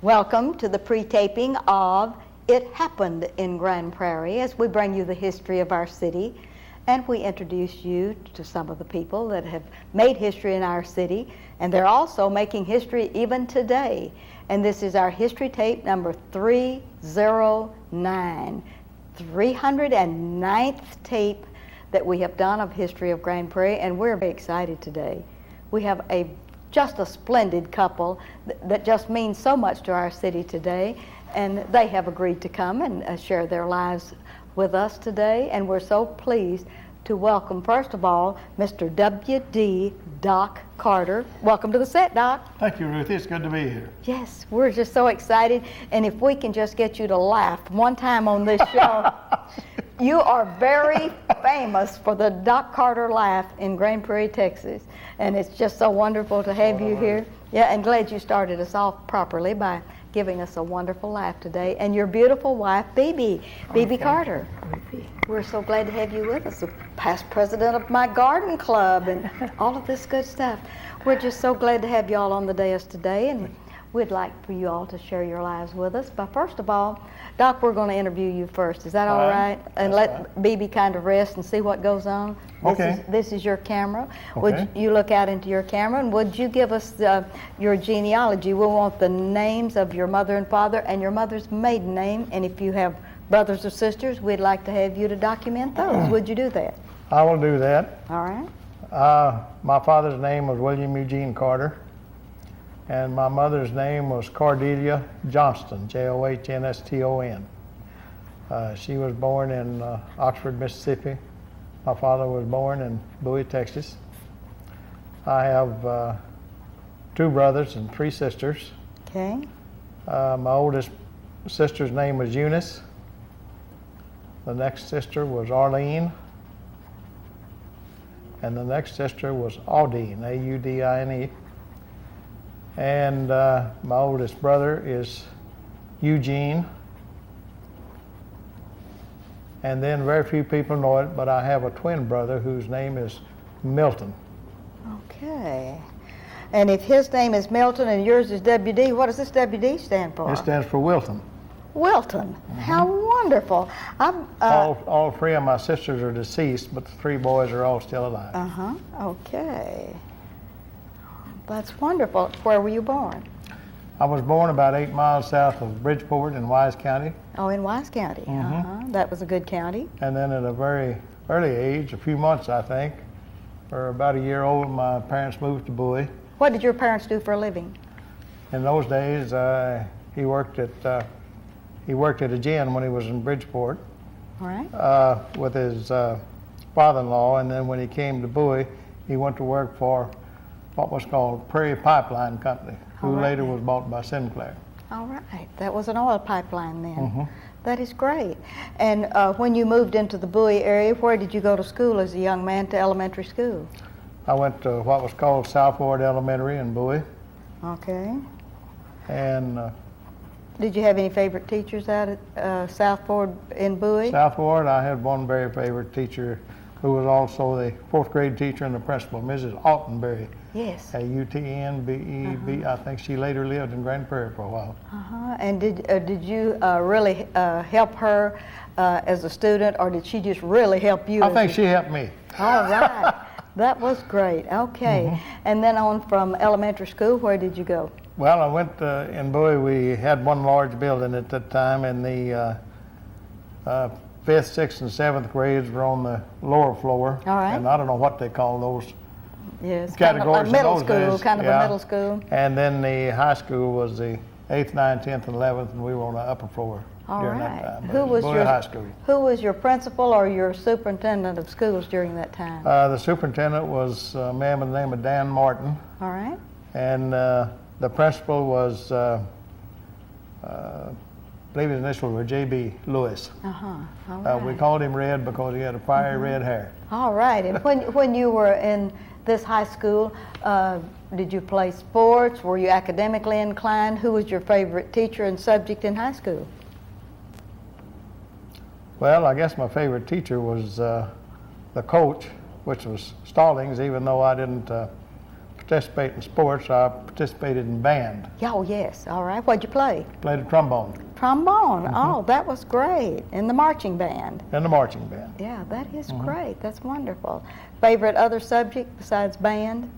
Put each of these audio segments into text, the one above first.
Welcome to the pre-taping of It Happened in Grand Prairie, as we bring you the history of our city and we introduce you to some of the people that have made history in our city, and they're also making history even today. And this is our history tape number 309, 309th tape that we have done of history of Grand Prairie, and we're very excited today. We have just a splendid couple that just means so much to our city today, and they have agreed to come and share their lives with us today, and we're so pleased to welcome, first of all, Mr. W.D. Doc Carter. Welcome to the set, Doc. Thank you, Ruthie. It's good to be here. Yes, we're just so excited, and if we can just get you to laugh one time on this show. You are very famous for the Doc Carter laugh in Grand Prairie, Texas, and it's just so wonderful to have you here. Yeah, and glad you started us off properly by giving us a wonderful laugh today. And your beautiful wife, Bibi Carter. We're so glad to have you with us, the past president of my garden club and all of this good stuff. We're just so glad to have you all on the dais today, and we'd like for you all to share your lives with us. But first of all, Doc, we're going to interview you first. Is that all right? And let Bibi kind of rest and see what goes on. This is your camera. Okay. Would you look out into your camera, and would you give us your genealogy? We want the names of your mother and father and your mother's maiden name, and if you have brothers or sisters, we'd like to have you to document those. Would you do that? I will do that. All right. My father's name was William Eugene Carter, and my mother's name was Cordelia Johnston, Johnston. She was born in Oxford, Mississippi. My father was born in Bowie, Texas. I have 2 brothers and 3 sisters. Okay. My oldest sister's name was Eunice. The next sister was Arlene. And the next sister was Audine, A-U-D-I-N-E. And my oldest brother is Eugene. And then very few people know it, but I have a twin brother whose name is Milton. Okay. And if his name is Milton and yours is W.D., what does this W.D. stand for? It stands for Wilton. Wilton. Mm-hmm. How wonderful. All 3 of my sisters are deceased, but the 3 boys are all still alive. Uh-huh. Okay. That's wonderful. Where were you born? I was born about 8 miles south of Bridgeport in Wise County. Oh, in Wise County. Mm-hmm. Uh-huh. That was a good county. And then at a very early age, a few months I think, or about a year old, my parents moved to Bowie. What did your parents do for a living? In those days, he worked at a gin when he was in Bridgeport. All right. With his father-in-law, and then when he came to Bowie, he went to work for what was called Prairie Pipeline Company, who later was bought by Sinclair. All right. That was an oil pipeline then. Mm-hmm. That is great. And when you moved into the Bowie area, where did you go to school as a young man, to elementary school? I went to what was called South Ward Elementary in Bowie. Okay. And did you have any favorite teachers out at South Ward in Bowie? South Ward, I had one very favorite teacher who was also the 4th grade teacher and the principal, Mrs. Altenberry. Yes. A-U-T-N-B-E-B. I think she later lived in Grand Prairie for a while. Uh-huh. And did you really help her as a student, or did she just really help you? I think she helped me. All right. That was great. Okay. Mm-hmm. And then on from elementary school, where did you go? Well, I went in Bowie. We had one large building at that time, and the 5th, 6th, and 7th grades were on the lower floor. All right. And I don't know what they call those categories. Kind of like middle school, kind of a middle school. And then the high school was the 8th, 9th, 10th, and 11th, and we were on the upper floor during that time. Who was high school. Who was your principal or your superintendent of schools during that time? The superintendent was a man by the name of Dan Martin. All right. And the principal was, I believe his initials were J.B. Lewis. Uh-huh. All right. We called him Red because he had a fiery red hair. All right. And when you were in this high school, did you play sports? Were you academically inclined? Who was your favorite teacher and subject in high school? Well, I guess my favorite teacher was the coach, which was Stallings, even though I didn't participate in sports, I participated in band. Yeah, oh, yes. All right. What'd you play? Played the trombone Trombone. Oh, that was great. In the marching band. in the marching band. Yeah, that is great. That's wonderful. Favorite other subject besides band?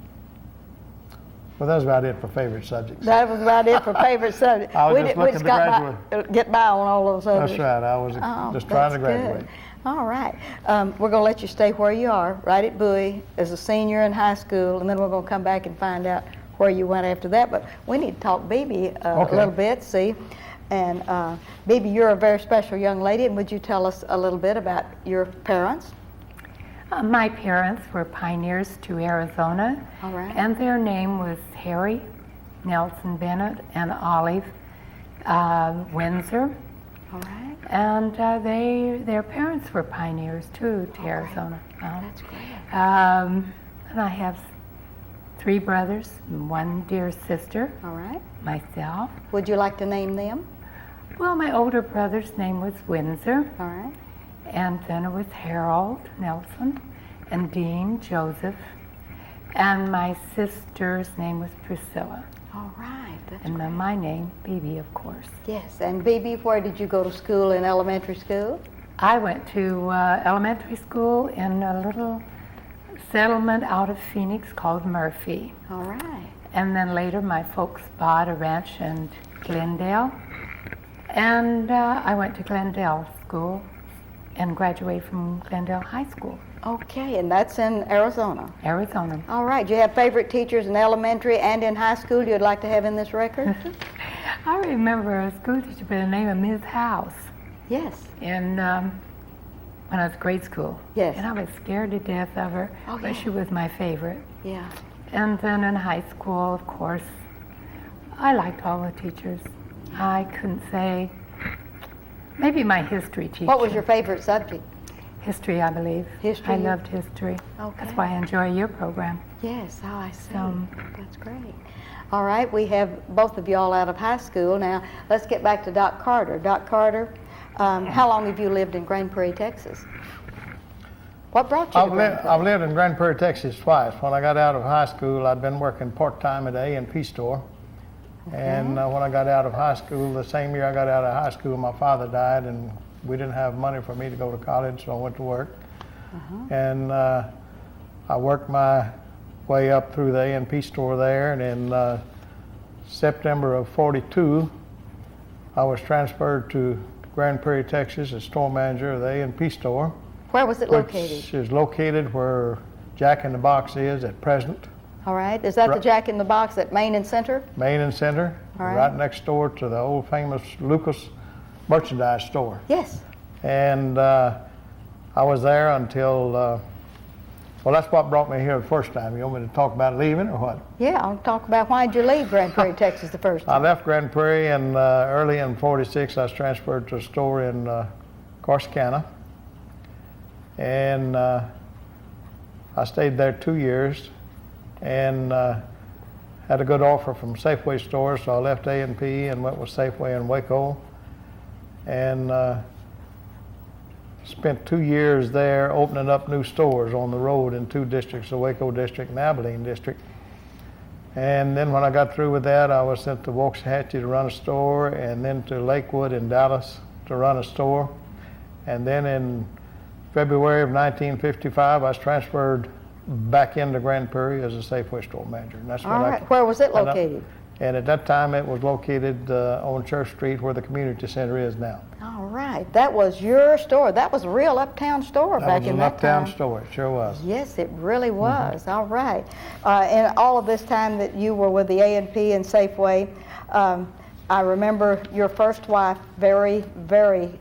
Well, that's about it for favorite subjects. That was about it for favorite subject. I was just we looking just to got get by on all those others. That's right. I was Oh, just trying to that's graduate. good. All right. We're going to let you stay where you are, right at Bowie, as a senior in high school, and then we're going to come back and find out where you went after that. But we need to talk Bibi a little bit, see. And Bibi, you're a very special young lady, and would you tell us a little bit about your parents? My parents were pioneers to Arizona, All right. and their name was Harry Nelson Bennett and Olive Windsor. All right. And their parents were pioneers too to Arizona. That's great. And I have 3 brothers and 1 dear sister, All right. myself. Would you like to name them? Well, my older brother's name was Windsor, All right. and then it was Harold Nelson and Dean Joseph, and my sister's name was Priscilla, All right. That's and then my name, Bibi, of course. Yes. And Bibi, where did you go to school in elementary school? I went to elementary school in a little settlement out of Phoenix called Murphy. All right. And then later my folks bought a ranch in Glendale. And I went to Glendale School and graduated from Glendale High School, Okay, and that's in Arizona. Arizona. All right. Do you have favorite teachers in elementary and in high school you'd like to have in this record? I remember a school teacher by the name of Ms. House Yes. in, when I was grade school. Yes. And I was scared to death of her, Oh, but yeah. she was my favorite. Yeah. And then in high school, of course, I liked all the teachers. I couldn't say, maybe my history teacher. What was your favorite subject? History, I believe. History? I loved history. Okay. That's why I enjoy your program. Yes, oh, I see. So- That's great. All right, we have both of you all out of high school. Now, let's get back to Doc Carter. Doc Carter, how long have you lived in Grand Prairie, Texas? What brought you to Grand Prairie? I've lived in Grand Prairie, Texas twice. When I got out of high school, I'd been working part-time at a A&P store. And when I got out of high school, the same year I got out of high school, my father died, and we didn't have money for me to go to college, so I went to work. And I worked my way up through the A&P store there, and in September of '42, I was transferred to Grand Prairie, Texas, as store manager of the A&P store. Where was it located? Which is located where Jack in the Box is at present, All right, is that the Right. Jack in the Box at Main and Center? Main and Center, All right. right next door to the old famous Lucas merchandise store. Yes. And I was there until, well, that's what brought me here the first time. You want me to talk about leaving or what? Yeah, I'll talk about why did you leave Grand Prairie, Texas the first I time? left Grand Prairie, and early in '46, I was transferred to a store in Corsicana. And I stayed there 2 years, and had a good offer from Safeway stores, so I left A&P and went with Safeway in Waco, and spent 2 years there opening up new stores on the road in 2 districts, the Waco district and Abilene district. And then when I got through with that, I was sent to Waxahachie to run a store, and then to Lakewood in Dallas to run a store. And then in February of 1955, I was transferred back into Grand Prairie as a Safeway store manager. And that's All when right, where was it and I- located? And at that time, it was located on Church Street, where the community center is now. All right, that was your store. That was a real uptown store That back was in an that uptown time. store, it sure was. Yes, it really was. All right. And all of this time that you were with the A&P and Safeway, I remember your first wife very, very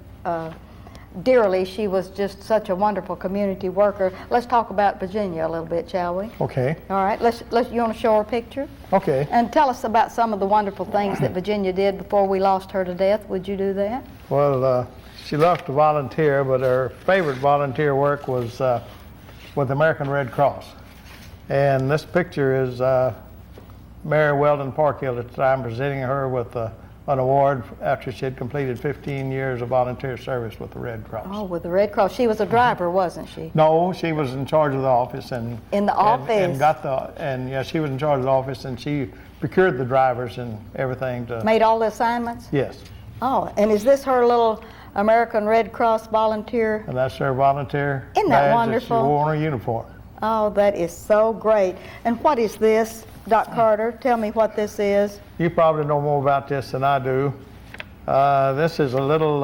dearly. She was just such a wonderful community worker. Let's talk about Virginia a little bit, shall we? Okay, All right. You want to show her a picture? okay. And tell us about some of the wonderful things that Virginia did before we lost her to death. Would you do that? Well, she loved to volunteer, but her favorite volunteer work was with the American Red Cross. And this picture is Mary Weldon Parkhill at the time, presenting her with the an award after she had completed 15 years of volunteer service with the Red Cross. Oh, with the Red Cross. She was a driver, wasn't she? No, she was in charge of the office and In the office. Yeah, she was in charge of the office, and she procured the drivers and everything to. Made all the assignments? Yes, Oh, and is this her little American Red Cross volunteer? and that's her volunteer Isn't that badge wonderful? that she wore on her uniform. Oh, that is so great. And what is this, Doc Carter? Tell me what this is. You probably know more about this than I do. This is a little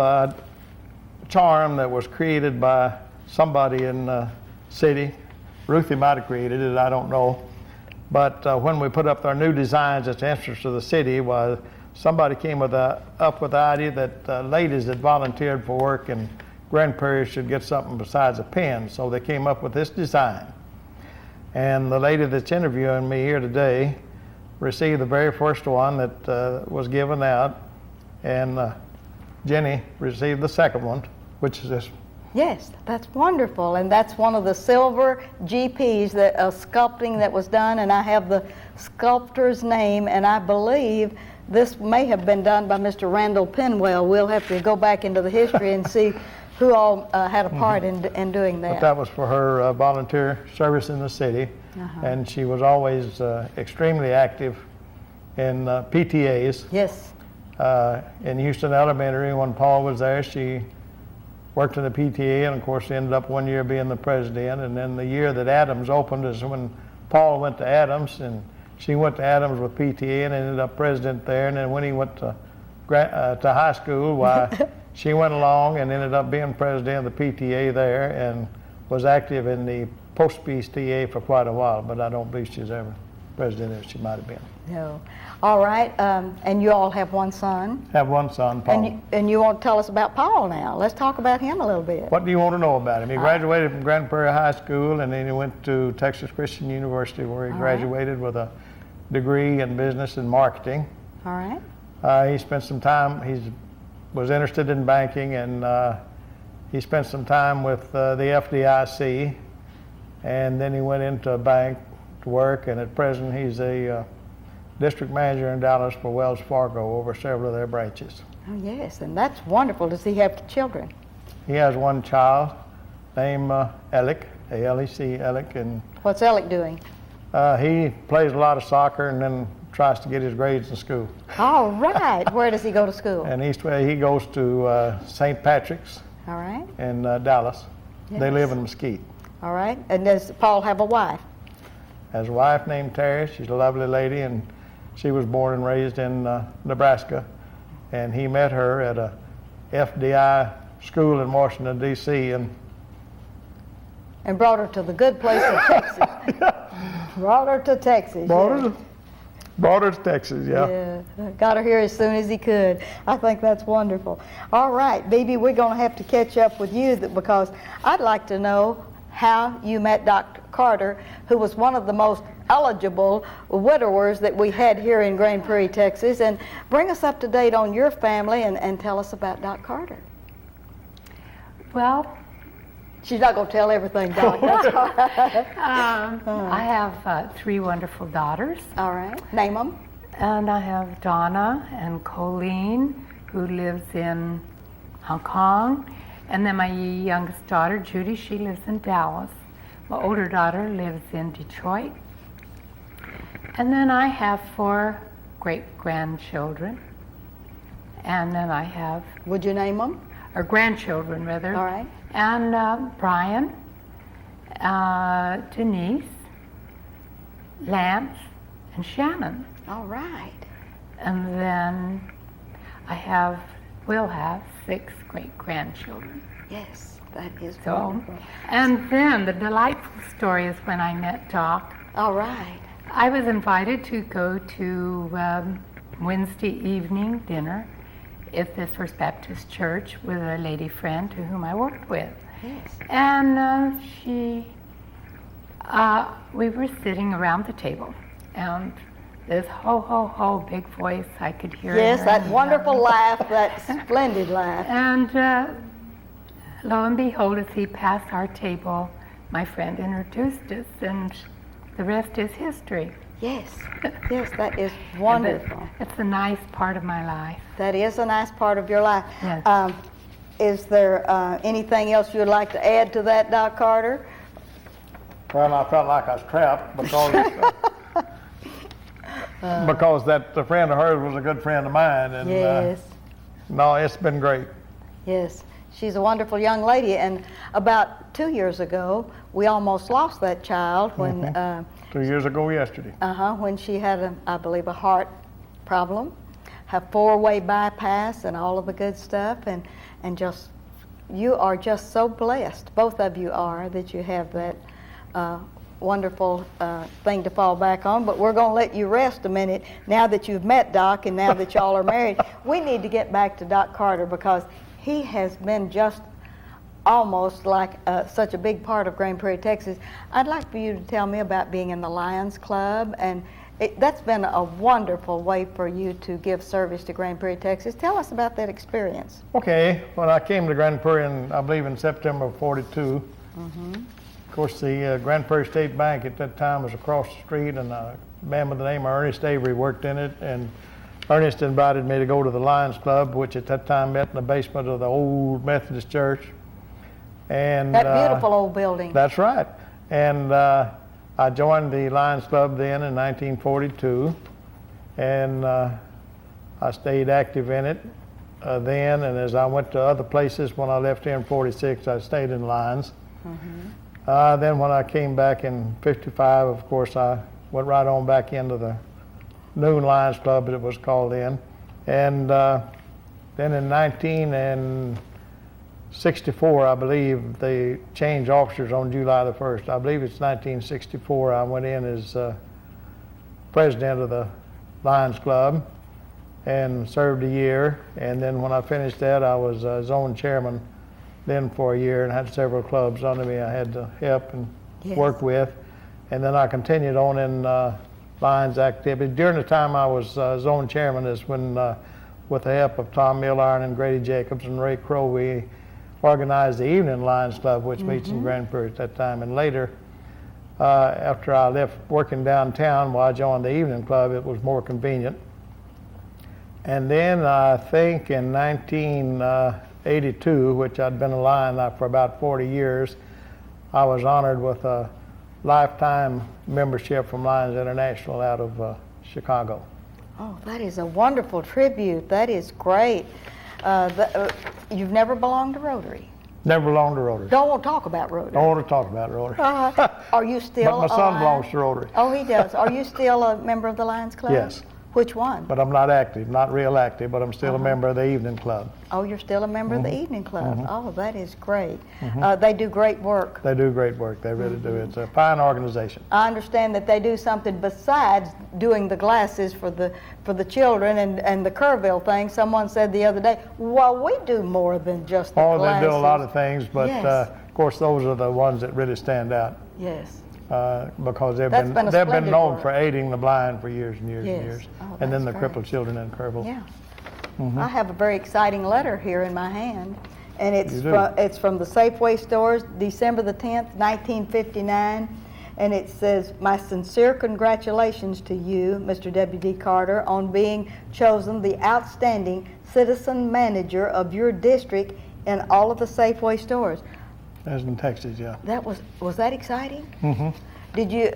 charm that was created by somebody in the city. Ruthie might have created it, I don't know. But when we put up our new designs at the entrance to the city, was somebody came up with the idea that ladies that volunteered for work in Grand Prairie should get something besides a pen. So they came up with this design. And the lady that's interviewing me here today received the very first one that was given out, and Jenny received the second one, which is this. Yes, that's wonderful. And that's one of the silver GPs, that sculpting that was done, and I have the sculptor's name, and I believe this may have been done by Mr. Randall Penwell. We'll have to go back into the history and see who all had a part in doing that. But that was for her volunteer service in the city, and she was always extremely active in PTAs. Yes. In Houston Elementary, when Paul was there, she worked in the PTA, and of course ended up one year being the president. And then the year that Adams opened is when Paul went to Adams, and she went to Adams with PTA and ended up president there. And then when he went to high school, why, she went along and ended up being president of the PTA there, and was active in the post-peace TA for quite a while, but I don't believe she's ever president as she might have been. No. All right. And you all have one son. Have one son, Paul. And you want to tell us about Paul now. Let's talk about him a little bit. What do you want to know about him? He graduated from Grand Prairie High School, and then he went to Texas Christian University, where he graduated with a degree in business and marketing. All right. He spent some time, was interested in banking, and he spent some time with the FDIC, and then he went into a bank to work, and at present he's a district manager in Dallas for Wells Fargo over several of their branches. Oh, yes, and that's wonderful. Does he have children? He has one child named Alec, A-L-E-C, Alec, and What's Alec doing? he plays a lot of soccer and then tries to get his grades in school. All right. Where does he go to school? And he goes to St. Patrick's All right. in Dallas. Yes. They live in Mesquite. All right. And does Paul have a wife? Has a wife named Terry. She's a lovely lady, and she was born and raised in Nebraska. And he met her at a FDI school in Washington, D.C. And brought her to the good place of Texas. Brought her to Texas. Brought her to Texas, yeah. Yeah, got her here as soon as he could. I think that's wonderful. All right, Bibi, we're going to have to catch up with you because I'd like to know how you met Dr. Carter, who was one of the most eligible widowers that we had here in Grand Prairie, Texas. And bring us up to date on your family and tell us about Doc Carter. Well, she's not going to tell everything, Doc. That's all right. I have 3 wonderful daughters. All right. Name them. And I have Donna and Colleen, who lives in Hong Kong. And then my youngest daughter, Judy, she lives in Dallas. My older daughter lives in Detroit. And then I have 4 great-grandchildren. And then I have, Would you name them? or grandchildren rather. All right. And Brian, Denise, Lance, and Shannon. All right. And then we'll have 6 great-grandchildren. Yes, that is So, wonderful. and then the delightful story is when I met Doc. All right. I was invited to go to Wednesday evening dinner at the First Baptist Church with a lady friend to whom I worked with. Yes. And we were sitting around the table, and this ho, ho, ho big voice I could hear. Yes, in that her. wonderful laugh, that splendid laugh. And lo and behold, as he passed our table, my friend introduced us, and the rest is history. Yes, yes, that is wonderful. It's a nice part of my life. That is a nice part of your life. Yes. Is there anything else you'd like to add to that, Doc Carter? Well, I felt like I was trapped because a friend of hers was a good friend of mine, and Yes, no, it's been great. yes. She's a wonderful young lady, and about 2 years ago, we almost lost that child when 2 years ago yesterday. when she had, I believe, a heart problem, a 4-way bypass, and all of the good stuff, and just you are just so blessed. Both of you are, that you have that wonderful thing to fall back on. But we're going to let you rest a minute now that you've met Doc and now that y'all are married. We need to get back to Doc Carter because he has been just almost like such a big part of Grand Prairie, Texas. I'd like for you to tell me about being in the Lions Club, and that's been a wonderful way for you to give service to Grand Prairie, Texas. Tell us about that experience. Okay, when I came to Grand Prairie, I believe in September of '42, of course, the Grand Prairie State Bank at that time was across the street, and a man by the name of Ernest Avery worked in it, and Ernest invited me to go to the Lions Club, which at that time met in the basement of the old Methodist church. And That beautiful old building. That's right. And I joined the Lions Club then in 1942, and I stayed active in it then, and as I went to other places when I left here in '46, I stayed in Lions. Then when I came back in '55, of course, I went right on back into the Noon Lions Club, as it was called then. And then in 1964, I believe, they changed officers on July the 1st. I believe it's 1964, I went in as president of the Lions Club and served a year. And then when I finished that, I was zone chairman then for a year and had several clubs under me I had to help and work with. And then I continued on in Lions activity. During the time I was zone chairman is when, with the help of Tom Milliron and Grady Jacobs and Ray Crow, we organized the Evening Lions Club, which meets in Grand Prairie at that time. And later, after I left working downtown, while I joined the Evening Club, it was more convenient. And then I think in 1982, which I'd been a Lion for about 40 years, I was honored with a lifetime membership from Lions International out of Chicago. Oh, that is a wonderful tribute. That is great. You've never belonged to Rotary? Never belonged to Rotary. Don't want to talk about Rotary. Don't want to talk about Rotary. Are you still But my son alive? belongs to Rotary. Oh, he does. Are you still a member of the Lions Club? Yes. Which one? But I'm not active, not real active, but I'm still a member of the Evening Club. Oh, you're still a member of the Evening Club. Oh, that is great. They do great work. They do great work, they really do. It's a fine organization. I understand that they do something besides doing the glasses for the children and the Kerrville thing. Someone said the other day, well, we do more than just the glasses. They do a lot of things, but Yes. Of course those are the ones that really stand out. Yes. Because they've That's been been a known splendid for work. aiding the blind for years and years Yes. and years. Oh, And then that's the great. crippled children in Kerrville. Yeah. I have a very exciting letter here in my hand, and You do? it's from the Safeway stores, December the 10th, 1959, and it says, "My sincere congratulations to you, Mr. W.D. Carter, on being chosen the outstanding citizen manager of your district in all of the Safeway stores." As in Texas, yeah. That was that exciting? Did you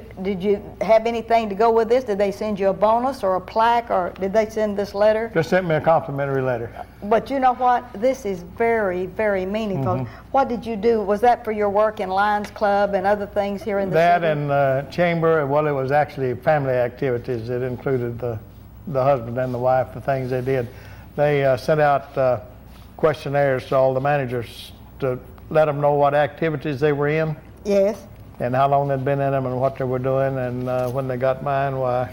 have anything to go with this? Did they send you a bonus or a plaque, or did they send this letter? Just sent me a complimentary letter. But you know what? This is very, very meaningful. What did you do? Was that for your work in Lions Club and other things here in the That city? and chamber, well, it was actually family activities. It included the husband and the wife, the things they did. They sent out questionnaires to all the managers to let them know what activities they were in Yes. and how long they'd been in them and what they were doing. And when they got mine, why,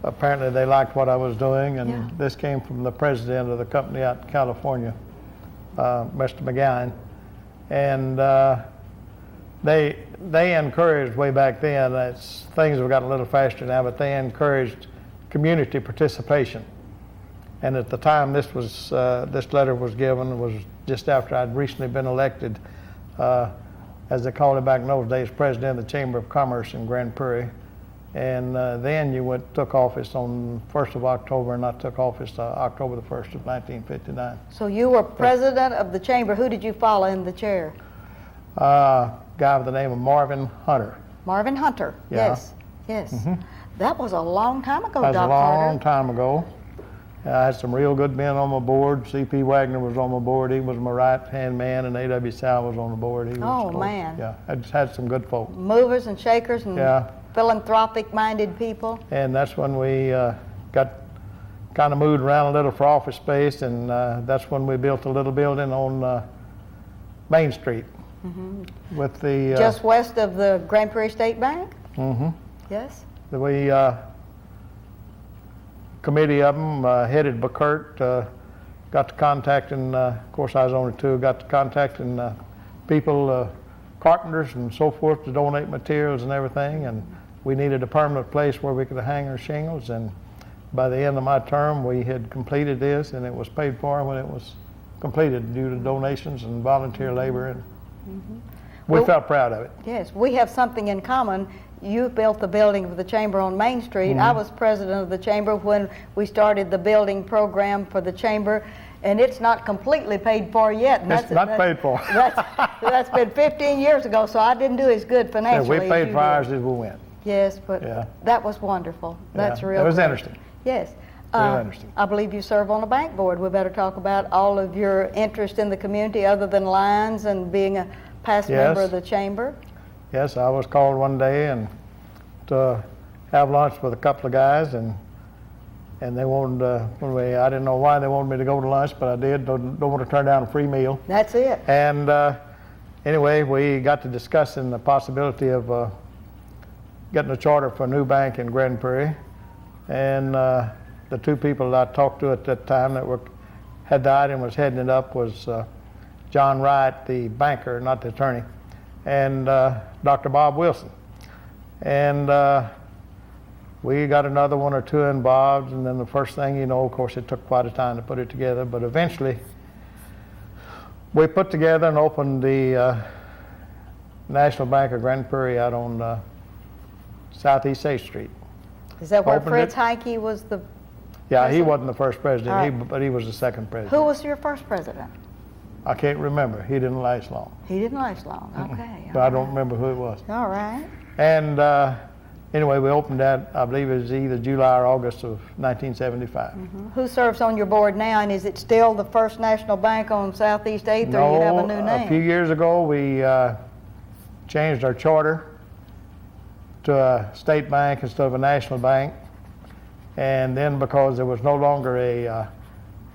apparently they liked what I was doing. And Yeah. this came from the president of the company out in California, Mr. McGowan. And they encouraged way back then, things have gotten a little faster now, but they encouraged community participation. And at the time this letter was given was just after I'd recently been elected, as they called it back in those days, president of the Chamber of Commerce in Grand Prairie. And then you took office on 1st of October, and I took office October the 1st of 1959. So you were president of the chamber. Who did you follow in the chair? Guy by the name of Marvin Hunter. Marvin Hunter. Yeah. Yes. Yes. That was a long time ago, That was Doc a long Carter. time ago. I had some real good men on my board. C.P. Wagner was on my board. He was my right-hand man, and A.W. Sal was on the board. He was, Oh, of course, man. Yeah, I just had some good folk. Movers and shakers and Yeah. philanthropic-minded people. And that's when we got kind of moved around a little for office space, and that's when we built a little building on Main Street with the... Just west of the Grand Prairie State Bank? Yes. We committee of them headed by Kurt, got to contacting, of course I was only two, got to contacting people, carpenters and so forth, to donate materials and everything, and we needed a permanent place where we could hang our shingles, and by the end of my term we had completed this, and it was paid for when it was completed due to donations and volunteer labor, and we Well, felt proud of it. Yes, we have something in common. You built the building for the chamber on Main Street. I was president of the chamber when we started the building program for the chamber, and it's not completely paid for yet. And It's not paid for. That's been 15 years ago, so I didn't do as good Yeah, financially. we as paid you for ours did. as we went. Yes, but Yeah. that was wonderful. That's Yeah, real. it was great. interesting. Yes. Real interesting. I believe you serve on a bank board. We better talk about all of your interest in the community other than Lions and being a past Yes. member of the chamber. Yes, I was called one day and to have lunch with a couple of guys, and they wanted, I didn't know why they wanted me to go to lunch, but I did. Don't want to turn down a free meal. That's it. And anyway, we got to discussing the possibility of getting a charter for a new bank in Grand Prairie. And the two people that I talked to at that time that had the item was heading it up was John Wright, the banker, not the attorney, and Dr. Bob Wilson. And we got another one or two involved, and then the first thing you know, of course, it took quite a time to put it together, but eventually we put together and opened the National Bank of Grand Prairie out on Southeast 8th Street. Is that where Opened Fritz it. Heike was the... Yeah, he President? wasn't the first president, All right. but he was the second president. Who was your first president? I can't remember. He didn't last long, He didn't last long. Okay. but I don't remember who it was. All right. And anyway, we opened that, I believe it was either July or August of 1975. Who serves on your board now, and is it still the First National Bank on Southeast 8th, or you have a new name? A few years ago, we changed our charter to a state bank instead of a national bank. And then because there was no longer a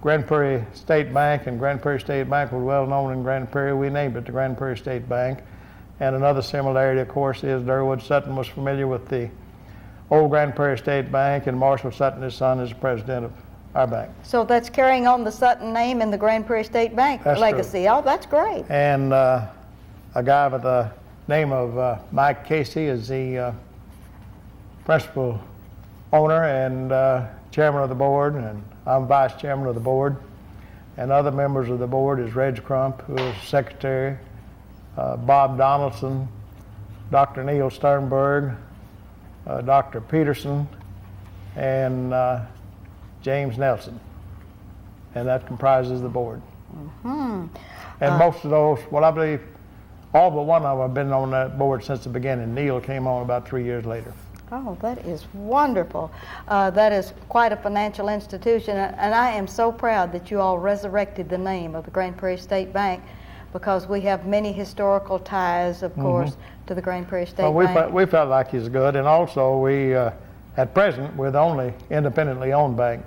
Grand Prairie State Bank, and Grand Prairie State Bank was well known in Grand Prairie, we named it the Grand Prairie State Bank. And another similarity, of course, is Durwood Sutton was familiar with the old Grand Prairie State Bank, and Marshall Sutton, his son, is the president of our bank. So that's carrying on the Sutton name and the Grand Prairie State Bank That's legacy. Oh, that's great. And a guy by the name of Mike Casey is the principal owner and chairman of the board, and I'm vice chairman of the board. And other members of the board is Reg Crump, who is secretary, Bob Donaldson, Dr. Neil Sternberg, Dr. Peterson, and James Nelson. And that comprises the board. And most of those, well, I believe all but one of them have been on that board since the beginning. Neil came on about 3 years later. Oh, that is wonderful. That is quite a financial institution, and I am so proud that you all resurrected the name of the Grand Prairie State Bank, because we have many historical ties, of course, to the Grand Prairie State Well, Bank. we felt like he's good, and also we, at present, we're the only independently owned bank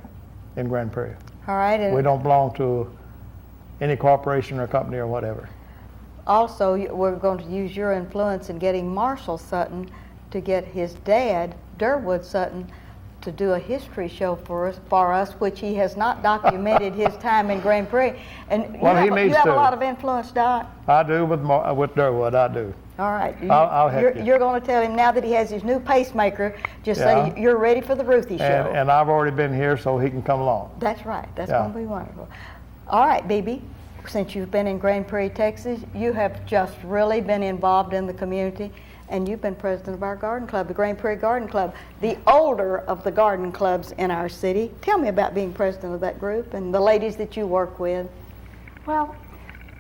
in Grand Prairie. All right, and We don't belong to any corporation or company or whatever. also we're going to use your influence in getting Marshall Sutton to get his dad, Durwood Sutton, to do a history show for us, which he has not documented his time in Grand Prairie. And Well, he you needs have a to. lot of influence, Doc. I do with Durwood, I do. All right. I'll help you. You're going to tell him now that he has his new pacemaker, just Yeah. say you're ready for the Ruthie show. And I've already been here, so he can come along. That's right. That's Yeah. going to be wonderful. All right, BB, since you've been in Grand Prairie, Texas, you have just really been involved in the community, and you've been president of our garden club, the Grand Prairie Garden Club, the older of the garden clubs in our city. Tell me about being president of that group and the ladies that you work with. Well,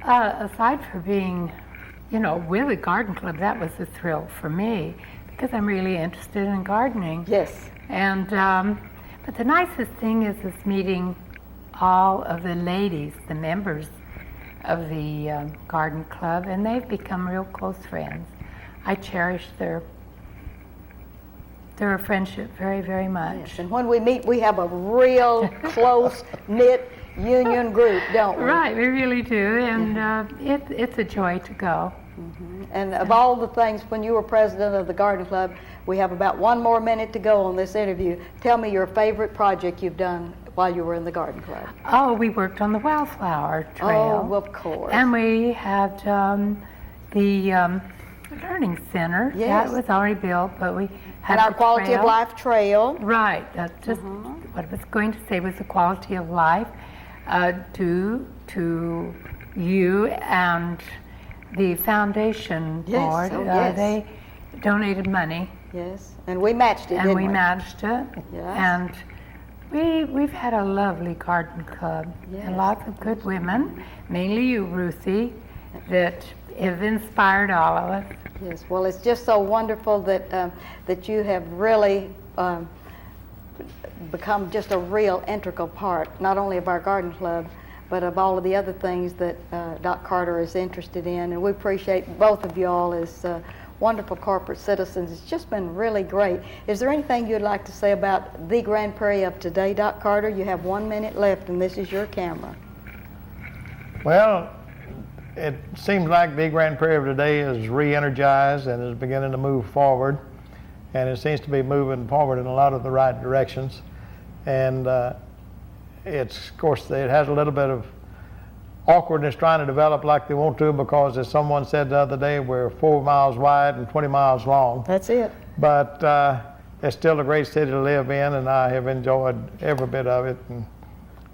aside from being, with a garden club, that was a thrill for me because I'm really interested in gardening. Yes. And but the nicest thing is meeting all of the ladies, the members of the garden club, and they've become real close friends. I cherish their friendship very, very much. Yes. And when we meet, we have a real close-knit union group, don't we? Right, we really do, and it's a joy to go. Mm-hmm. And of all the things, when you were president of the garden club, we have about 1 more minute to go on this interview. Tell me your favorite project you've done while you were in the garden club. Oh, we worked on the wildflower trail. Oh, of course. And we had the learning center. Yes. That was already built, but we had And our the quality of trail. life trail. Right. That's just what I was going to say was the quality of life due to you and the foundation Yes, board. oh, yes. They donated money. Yes, and we matched it, And didn't we we? matched it. Yes. And we've had a lovely garden club. Yes. And lots of good women, mainly you, Ruthie, that have inspired all of us. Yes, well, it's just so wonderful that that you have really become just a real integral part, not only of our garden club, but of all of the other things that Doc Carter is interested in. And we appreciate both of you all as wonderful corporate citizens. It's just been really great. Is there anything you'd like to say about the Grand Prairie of today, Doc Carter? You have 1 minute left, and this is your camera. Well, it seems like the Grand Prairie of today is re-energized and is beginning to move forward. And it seems to be moving forward in a lot of the right directions. And it's, of course, it has a little bit of awkwardness trying to develop like they want to, because as someone said the other day, we're 4 miles wide and 20 miles long. That's it. But it's still a great city to live in, and I have enjoyed every bit of it and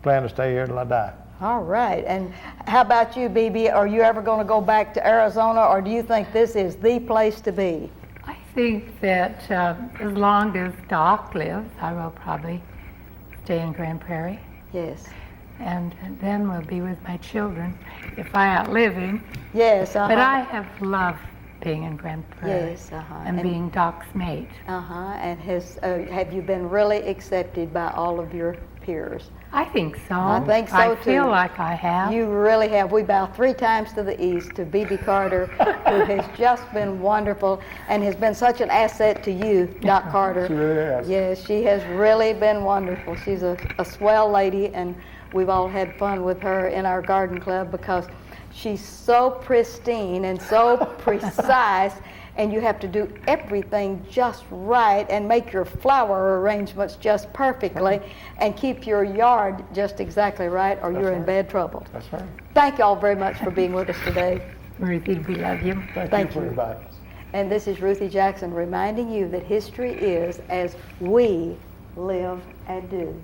plan to stay here till I die. All right. And how about you, BB? Are you ever going to go back to Arizona, or do you think this is the place to be? I think that as long as Doc lives, I will probably stay in Grand Prairie. Yes. And then we'll be with my children if I outlive him. Yes. Uh-huh. But I have loved being in Grand Prairie Yes. and being Doc's mate. And have you been really accepted by all of your peers? I think so. I think so, I too. feel like I have. You really have. We bow 3 times to the east to BB Carter, who has just been wonderful and has been such an asset to you, Doc Carter. She really has. Yes, she has really been wonderful. She's a swell lady, and we've all had fun with her in our garden club because she's so pristine and so precise, and you have to do everything just right and make your flower arrangements just perfectly and keep your yard just exactly right, or you're in bad trouble. That's right. Thank you all very much for being with us today. Ruthie, we love you. Thank for you. inviting us. And this is Ruthie Jackson reminding you that history is as we live and do.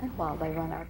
And while they run our